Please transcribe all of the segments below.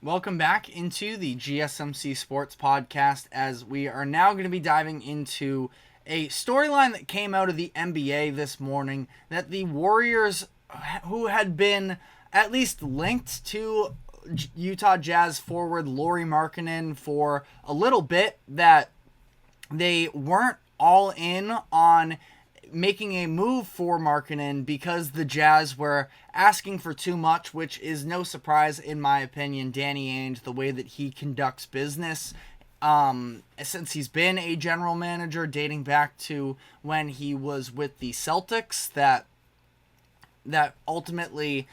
Welcome back into the GSMC Sports Podcast, as we are now going to be diving into a storyline that came out of the NBA this morning, that the Warriors, who had been at least linked to Utah Jazz forward Lauri Markkanen for a little bit, that they weren't all in on making a move for Markkanen because the Jazz were asking for too much, which is no surprise in my opinion. Danny Ainge, the way that he conducts business, since he's been a general manager dating back to when he was with the Celtics, that ultimately,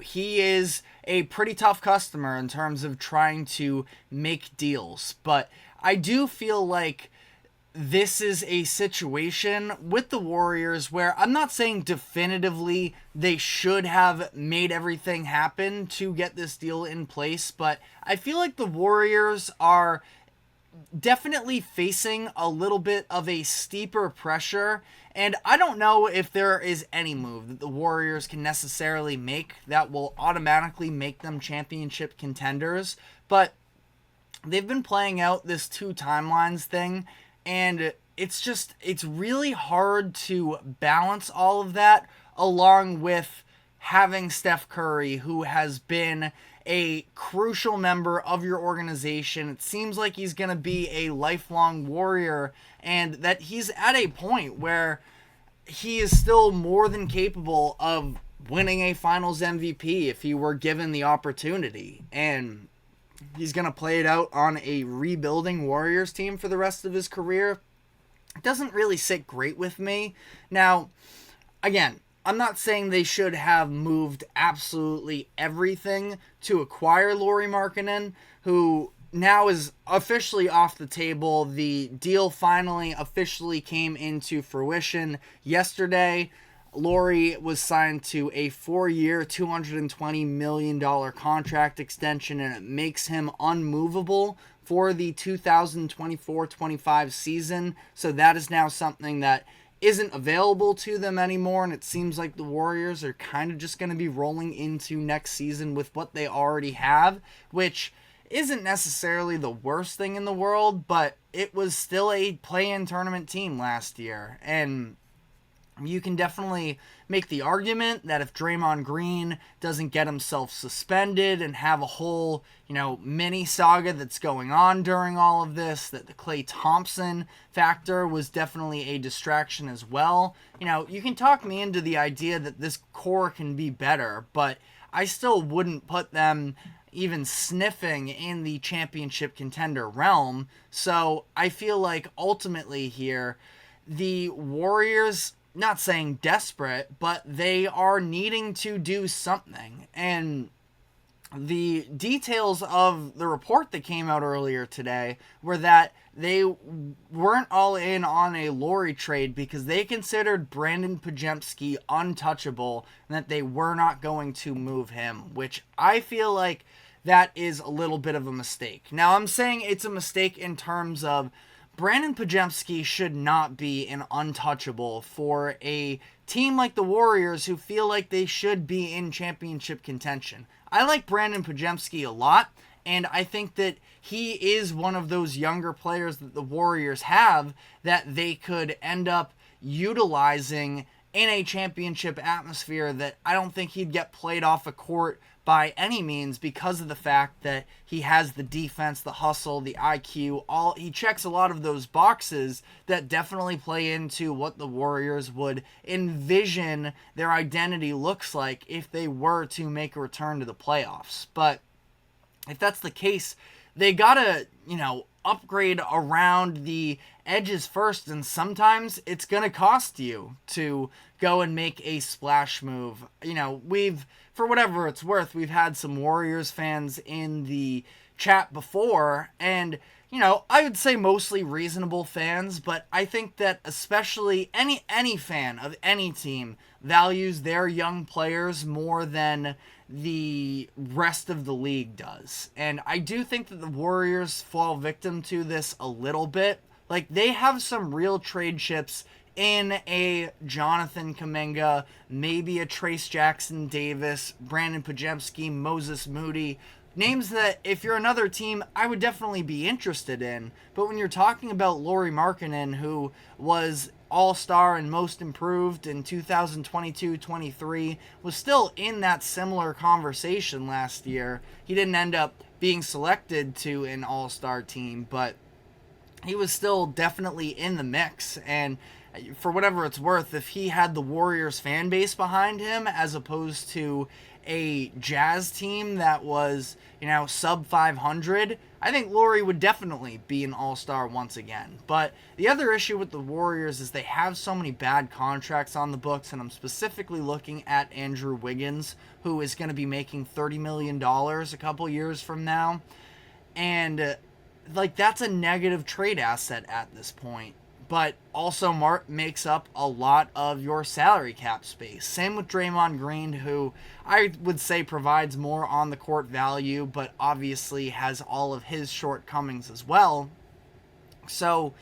he is a pretty tough customer in terms of trying to make deals. But I do feel like this is a situation with the Warriors where I'm not saying definitively they should have made everything happen to get this deal in place, but I feel like the Warriors are definitely facing a little bit of a steeper pressure, and I don't know if there is any move that the Warriors can necessarily make that will automatically make them championship contenders, but they've been playing out this two timelines thing, and it's really hard to balance all of that along with having Steph Curry, who has been a crucial member of your organization. It seems like he's going to be a lifelong Warrior, and that he's at a point where he is still more than capable of winning a Finals MVP if he were given the opportunity. And he's going to play it out on a rebuilding Warriors team for the rest of his career. It doesn't really sit great with me. Now, again, I'm not saying they should have moved absolutely everything to acquire Lauri Markkanen, who now is officially off the table. The deal finally officially came into fruition yesterday. Lauri was signed to a 4-year, $220 million contract extension, and it makes him unmovable for the 2024-25 season. So that is now something that isn't available to them anymore, and it seems like the Warriors are kind of just going to be rolling into next season with what they already have, which isn't necessarily the worst thing in the world, but it was still a play-in tournament team last year, and you can definitely make the argument that if Draymond Green doesn't get himself suspended and have a whole, mini saga that's going on during all of this, that the Klay Thompson factor was definitely a distraction as well. You can talk me into the idea that this core can be better, but I still wouldn't put them even sniffing in the championship contender realm. So I feel like ultimately here, the Warriors, not saying desperate, but they are needing to do something. And the details of the report that came out earlier today were that they weren't all in on a Lauri trade because they considered Brandin Podziemski untouchable and that they were not going to move him, which I feel like that is a little bit of a mistake. Now, I'm saying it's a mistake in terms of Brandin Podziemski should not be an untouchable for a team like the Warriors who feel like they should be in championship contention. I like Brandin Podziemski a lot, and I think that he is one of those younger players that the Warriors have that they could end up utilizing in a championship atmosphere, that I don't think he'd get played off a court by any means because of the fact that he has the defense, the hustle, the IQ. He checks a lot of those boxes that definitely play into what the Warriors would envision their identity looks like if they were to make a return to the playoffs. But if that's the case, they gotta, upgrade around the edges first, and sometimes it's gonna cost you to go and make a splash move. For whatever it's worth, we've had some Warriors fans in the chat before, and I would say mostly reasonable fans, but I think that especially any fan of any team values their young players more than the rest of the league does. And I do think that the Warriors fall victim to this a little bit. Like, they have some real trade chips in a Jonathan Kuminga, maybe a Trace Jackson Davis, Brandin Podziemski, Moses Moody. names that if you're another team, I would definitely be interested in. But when you're talking about Lauri Markkanen, who was all-star and most improved in 2022-23, was still in that similar conversation last year. He didn't end up being selected to an all-star team, but he was still definitely in the mix. And for whatever it's worth, if he had the Warriors fan base behind him as opposed to a Jazz team that was, sub 500, I think Lauri would definitely be an all-star once again. But the other issue with the Warriors is they have so many bad contracts on the books, and I'm specifically looking at Andrew Wiggins, who is going to be making $30 million a couple years from now. And, that's a negative trade asset at this point. But also makes up a lot of your salary cap space. Same with Draymond Green, who I would say provides more on the court value, but obviously has all of his shortcomings as well. So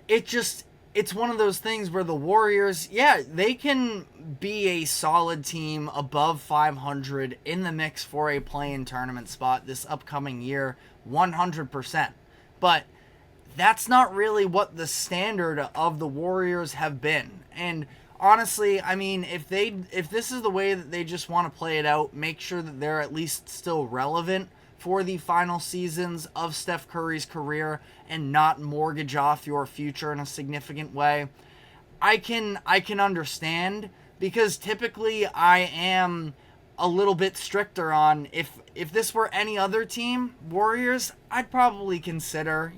it's one of those things where the Warriors, they can be a solid team above 500 in the mix for a play-in tournament spot this upcoming year, 100%. But that's not really what the standard of the Warriors have been. And honestly, if this is the way that they just want to play it out, make sure that they're at least still relevant for the final seasons of Steph Curry's career and not mortgage off your future in a significant way, I can understand, because typically I am a little bit stricter on if this were any other team, Warriors, I'd probably consider,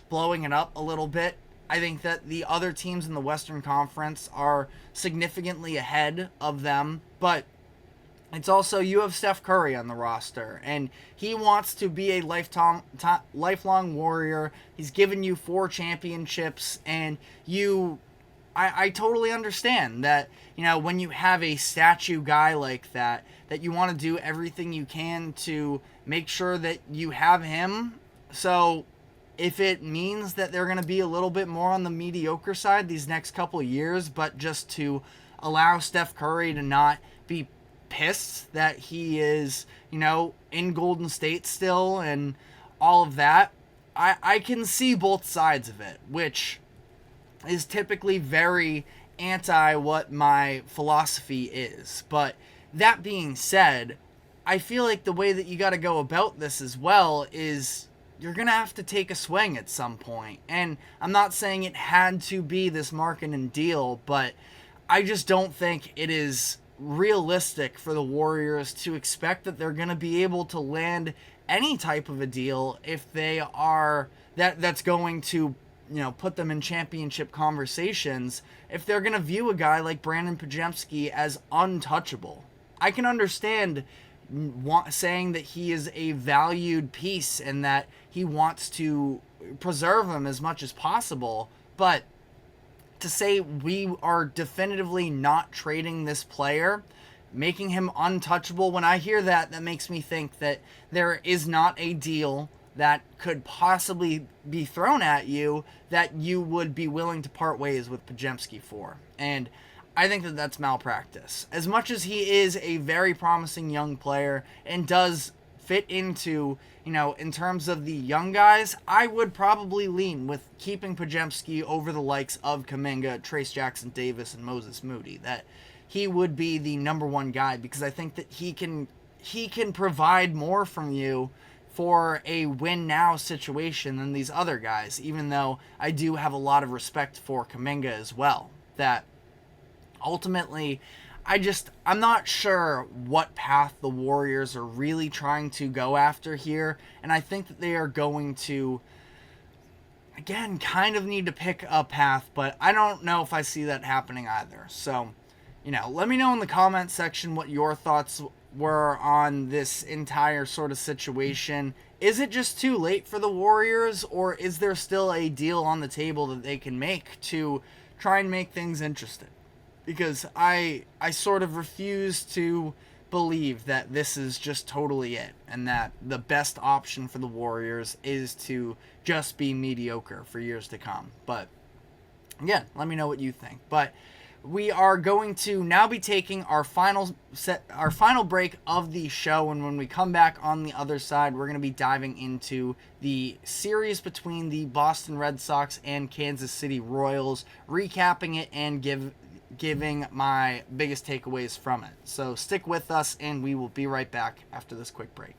blowing it up a little bit. I think that the other teams in the Western Conference are significantly ahead of them, but it's also, you have Steph Curry on the roster, and he wants to be a lifelong Warrior. He's given you 4 championships, and I totally understand that, when you have a statue guy like that you want to do everything you can to make sure that you have him. So if it means that they're going to be a little bit more on the mediocre side these next couple of years, but just to allow Steph Curry to not be pissed that he is, in Golden State still and all of that, I can see both sides of it, which is typically very anti what my philosophy is. But that being said, I feel like the way that you got to go about this as well is you're going to have to take a swing at some point. And I'm not saying it had to be this Markkanen deal, but I just don't think it is realistic for the Warriors to expect that they're going to be able to land any type of a deal if they are that's going to put them in championship conversations, if they're going to view a guy like Brandin Podziemski as untouchable. I can understand saying that he is a valued piece and that he wants to preserve him as much as possible, but to say we are definitively not trading this player, making him untouchable, when I hear that makes me think that there is not a deal that could possibly be thrown at you that you would be willing to part ways with Podziemski for. And I think that that's malpractice. As much as he is a very promising young player and does fit into, in terms of the young guys, I would probably lean with keeping Podziemski over the likes of Kuminga, Trace Jackson Davis, and Moses Moody. That he would be the number one guy, because I think that he can provide more from you for a win-now situation than these other guys, even though I do have a lot of respect for Kuminga as well. That ultimately, I'm not sure what path the Warriors are really trying to go after here, and I think that they are going to, again, kind of need to pick a path, but I don't know if I see that happening either. So, let me know in the comment section what your thoughts were on this entire sort of situation. Is it just too late for the Warriors, or is there still a deal on the table that they can make to try and make things interesting? Because I sort of refuse to believe that this is just totally it, and that the best option for the Warriors is to just be mediocre for years to come. But again, let me know what you think. But We are going to now be taking our final break of the show, and when we come back on the other side, we're going to be diving into the series between the Boston Red Sox and Kansas City Royals, recapping it and giving my biggest takeaways from it. So stick with us, and we will be right back after this quick break.